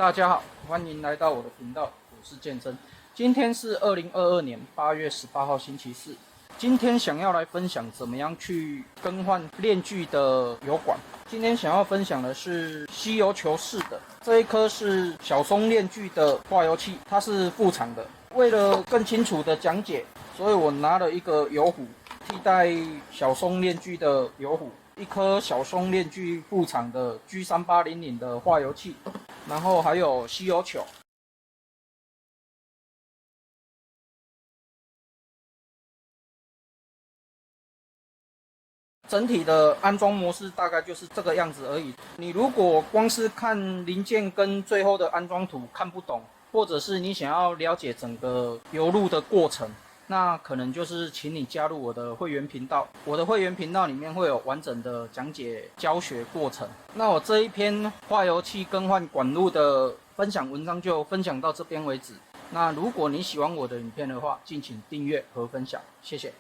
大家好，欢迎来到我的频道，我是健身。今天是2022年8月18号星期四。今天想要来分享怎么样去更换链锯的油管。今天想要分享的是吸油球式的，这一颗是小松链锯的化油器，它是副厂的。为了更清楚的讲解，所以我拿了一个油壶替代小松链锯的油壶，一颗小松链锯副厂的 G3800 的化油器，然后还有吸油球。整体的安装模式大概就是这个样子而已。你如果光是看零件跟最后的安装图看不懂，或者是你想要了解整个油路的过程，那可能就是请你加入我的会员频道。我的会员频道里面会有完整的讲解教学过程。那我这一篇化油器更换管路的分享文章就分享到这边为止。那如果你喜欢我的影片的话，敬请订阅和分享，谢谢。